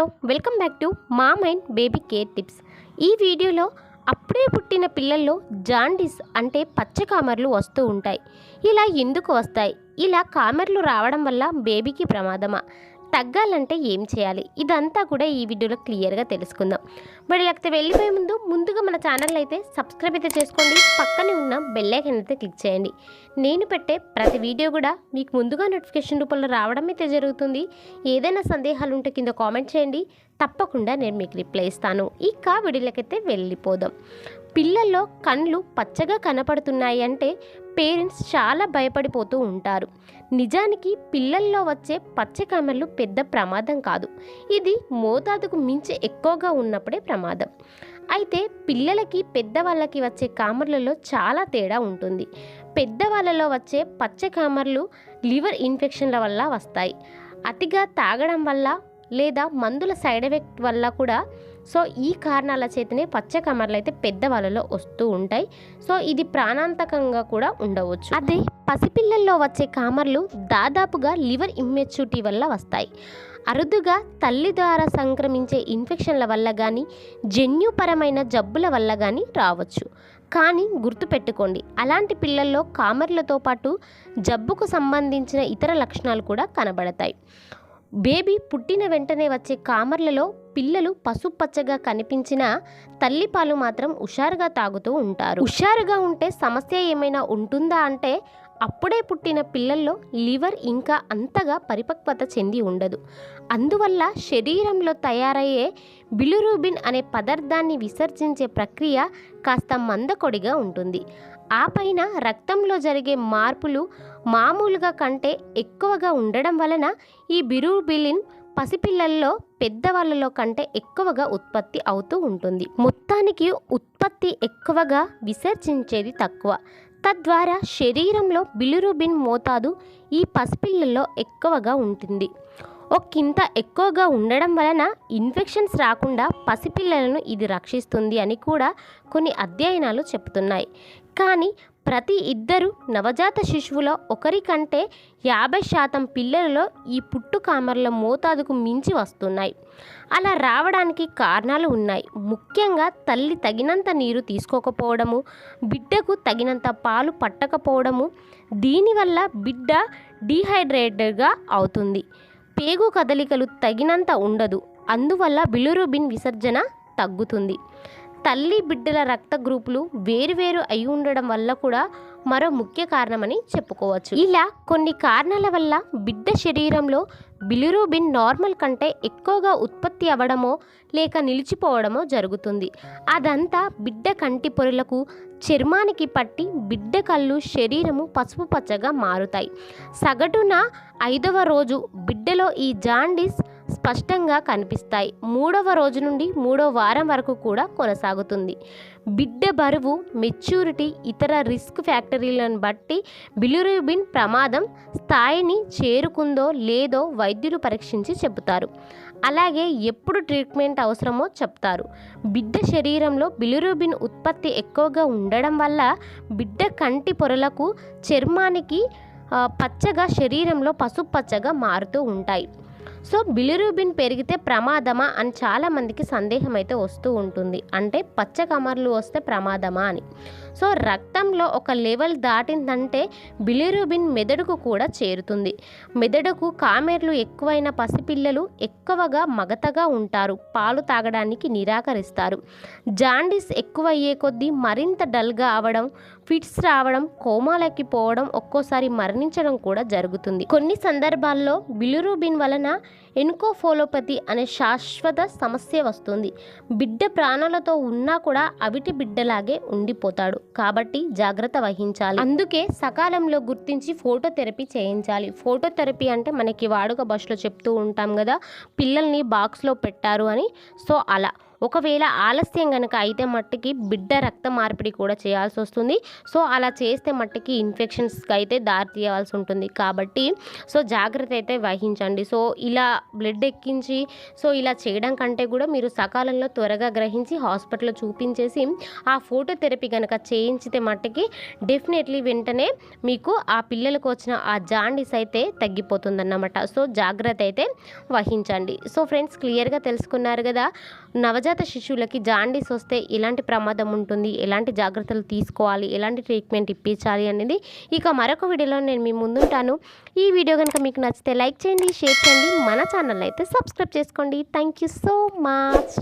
Hello welcome back to మా mind baby care tips. ఈ వీడియోలో అప్పుడే పుట్టిన పిల్లల్లో జాండీస్ అంటే పచ్చ కామెర్లు వస్తూ ఉంటాయి. ఇలా ఎందుకు వస్తాయి? ఇలా కామెర్లు రావడం వల్ల బేబీకి ప్రమాదమా? తగ్గాలంటే ఏం చేయాలి? ఇదంతా కూడా ఈ వీడియోలో క్లియర్గా తెలుసుకుందాం. మరి లేకపోతే వెళ్ళిపోయే ముందుగా మన ఛానల్ అయితే సబ్స్క్రైబ్ అయితే చేసుకోండి. పక్కనే ఉన్న బెల్ ఐకాన్ అయితే క్లిక్ చేయండి. నేను పెట్టే ప్రతి వీడియో కూడా మీకు ముందుగా నోటిఫికేషన్ రూపంలో రావడం అయితే జరుగుతుంది. ఏదైనా సందేహాలు ఉంటే కింద కామెంట్ చేయండి, తప్పకుండా నేను మీకు రిప్లై ఇస్తాను. ఇక వీడియోలకైతే వెళ్ళిపోదాం. పిల్లల్లో కళ్ళు పచ్చగా కనపడుతున్నాయి అంటే పేరెంట్స్ చాలా భయపడిపోతూ ఉంటారు. నిజానికి పిల్లల్లో వచ్చే పచ్చ కామెర్లు పెద్ద ప్రమాదం కాదు. ఇది మోతాదుకు మించి ఎక్కువగా ఉన్నప్పుడే ప్రమాదం. అయితే పిల్లలకి పెద్దవాళ్ళకి వచ్చే కామెర్లలో చాలా తేడా ఉంటుంది. పెద్దవాళ్ళలో వచ్చే పచ్చ కామెర్లు లివర్ ఇన్ఫెక్షన్ల వల్ల వస్తాయి. అతిగా తాగడం వల్ల లేదా మందుల సైడ్ ఎఫెక్ట్ వల్ల కూడా ఈ కారణాల చేతనే పచ్చ కామెర్లు అయితే పెద్దవాళ్ళలో వస్తూ ఉంటాయి. ఇది ప్రాణాంతకంగా కూడా ఉండవచ్చు. అదే పసిపిల్లల్లో వచ్చే కామెర్లు దాదాపుగా లివర్ ఇమ్మెచ్యూరిటీ వల్ల వస్తాయి. అరుదుగా తల్లి ద్వారా సంక్రమించే ఇన్ఫెక్షన్ల వల్ల కానీ జన్యుపరమైన జబ్బుల వల్ల కానీ రావచ్చు. కానీ గుర్తుపెట్టుకోండి, అలాంటి పిల్లల్లో కామెర్లతో పాటు జబ్బుకు సంబంధించిన ఇతర లక్షణాలు కూడా కనబడతాయి. బేబీ పుట్టిన వెంటనే వచ్చే కామెర్లలో పిల్లలు పసుపచ్చగా కనిపించిన తల్లిపాలు మాత్రం హుషారుగా తాగుతూ ఉంటారు. హుషారుగా ఉంటే సమస్య ఏమైనా ఉంటుందా అంటే అప్పుడే పుట్టిన పిల్లల్లో లివర్ ఇంకా అంతగా పరిపక్వత చెంది ఉండదు. అందువల్ల శరీరంలో తయారయ్యే బిలిరూబిన్ అనే పదార్థాన్ని విసర్జించే ప్రక్రియ కాస్త మందకొడిగా ఉంటుంది. ఆ పైన రక్తంలో జరిగే మార్పులు మామూలుగా కంటే ఎక్కువగా ఉండడం వలన ఈ బిలిరూబిన్ పసిపిల్లల్లో పెద్దవాళ్ళలో కంటే ఎక్కువగా ఉత్పత్తి అవుతూ ఉంటుంది. మొత్తానికి ఉత్పత్తి ఎక్కువగా, విసర్జించేది తక్కువ. తద్వారా శరీరంలో బిలిరూబిన్ మోతాదు ఈ పసిపిల్లల్లో ఎక్కువగా ఉంటుంది. ఒకంత ఎక్కువగా ఉండడం వలన ఇన్ఫెక్షన్స్ రాకుండా పసిపిల్లలను ఇది రక్షిస్తుంది అని కూడా కొన్ని అధ్యయనాలు చెబుతున్నాయి. కానీ ప్రతి ఇద్దరు నవజాత శిశువులో ఒకరికంటే 50% పిల్లలలో ఈ పుట్టు కామెర్ల మోతాదుకు మించి వస్తున్నాయి. అలా రావడానికి కారణాలు ఉన్నాయి. ముఖ్యంగా తల్లి తగినంత నీరు తీసుకోకపోవడము, బిడ్డకు తగినంత పాలు పట్టకపోవడము. దీనివల్ల బిడ్డ డీహైడ్రేటెడ్గా అవుతుంది. పేగు కదలికలు తగినంత ఉండదు. అందువల్ల బిలిరూబిన్ విసర్జన తగ్గుతుంది. తల్లి బిడ్డల రక్త గ్రూపులు వేరువేరు అయి ఉండడం వల్ల కూడా మరో ముఖ్య కారణమని చెప్పుకోవచ్చు. ఇలా కొన్ని కారణాల వల్ల బిడ్డ శరీరంలో బిలిరూబిన్ నార్మల్ కంటే ఎక్కువగా ఉత్పత్తి అవ్వడమో లేక నిలిచిపోవడమో జరుగుతుంది. అదంతా బిడ్డ కంటి పొరలకు, చర్మానికి పట్టి బిడ్డ కళ్ళు, శరీరము పసుపు పచ్చగా మారుతాయి. సగటున 5వ రోజు బిడ్డలో ఈ జాండీస్ స్పష్టంగా కనిపిస్తాయి. 3వ రోజు నుండి 3వ వారం వరకు కూడా కొనసాగుతుంది. బిడ్డ బరువు, మెచ్యూరిటీ, ఇతర రిస్క్ ఫ్యాక్టరీలను బట్టి బిలిరూబిన్ ప్రమాదం స్థాయిని చేరుకుందో లేదో వైద్యులు పరీక్షించి చెబుతారు. అలాగే ఎప్పుడు ట్రీట్మెంట్ అవసరమో చెప్తారు. బిడ్డ శరీరంలో బిలిరూబిన్ ఉత్పత్తి ఎక్కువగా ఉండడం వల్ల బిడ్డ కంటి పొరలకు, చర్మానికి పచ్చగా, శరీరంలో పసుపు పచ్చగా మారుతూ ఉంటాయి. బిలిరూబిన్ పెరిగితే ప్రమాదమా అని చాలామందికి సందేహం అయితే వస్తూ ఉంటుంది. అంటే పచ్చ కామెర్లు వస్తే ప్రమాదమా అని. రక్తంలో ఒక లెవెల్ దాటిందంటే బిలిరూబిన్ మెదడుకు కూడా చేరుతుంది. మెదడుకు కామెర్లు ఎక్కువైన పసిపిల్లలు ఎక్కువగా మగతగా ఉంటారు. పాలు తాగడానికి నిరాకరిస్తారు. జాండీస్ ఎక్కువయ్యే కొద్దీ మరింత డల్గా అవడం, ఫిట్స్ రావడం, కోమాలకి పోవడం, ఒక్కోసారి మరణించడం కూడా జరుగుతుంది. కొన్ని సందర్భాల్లో బిలిరూబిన్ వలన ఎన్కోఫాలోపతి అనే శాశ్వత సమస్య వస్తుంది. బిడ్డ ప్రాణాలతో ఉన్నా కూడా అవిటి బిడ్డలాగే ఉండిపోతాడు. కాబట్టి జాగ్రత్త వహించాలి. అందుకే సకాలంలో గుర్తించి ఫోటోథెరపీ చేయించాలి. ఫోటోథెరపీ అంటే మనకి వాడుక భాషలో చెప్తూ ఉంటాం కదా, పిల్లల్ని బాక్స్లో పెట్టారు అని. అలా ఒకవేళ ఆలస్యం కనుక అయితే మట్టుకి బిడ్డ రక్త మార్పిడి కూడా చేయాల్సి వస్తుంది. సో అలా చేస్తే మట్టుకి ఇన్ఫెక్షన్స్కి అయితే దారి తీయాల్సి ఉంటుంది. కాబట్టి సో జాగ్రత్త అయితే వహించండి. సో ఇలా బ్లడ్ ఎక్కించి సో ఇలా చేయడం కంటే కూడా మీరు సకాలంలో త్వరగా గ్రహించి హాస్పిటల్లో చూపించేసి ఆ ఫోటోథెరపీ కనుక చేయించితే మట్టుకి డెఫినెట్లీ వెంటనే మీకు ఆ పిల్లలకు వచ్చిన ఆ జాండీస్ అయితే తగ్గిపోతుందన్నమాట. సో జాగ్రత్త అయితే వహించండి. సో ఫ్రెండ్స్, క్లియర్గా తెలుసుకున్నారు కదా, నవజాత శిశువులకి జాండీస్ వస్తే ఎలాంటి ప్రమాదం ఉంటుంది, ఎలాంటి జాగ్రత్తలు తీసుకోవాలి, ఎలాంటి ట్రీట్మెంట్ ఇప్పించాలి అనేది ఇక మరొక వీడియోలో నేను మీ ముందుంటాను. ఈ వీడియో కనుక మీకు నచ్చితే లైక్ చేయండి, షేర్ చేయండి, మన ఛానల్ అయితే సబ్స్క్రైబ్ చేసుకోండి. Thank you so much.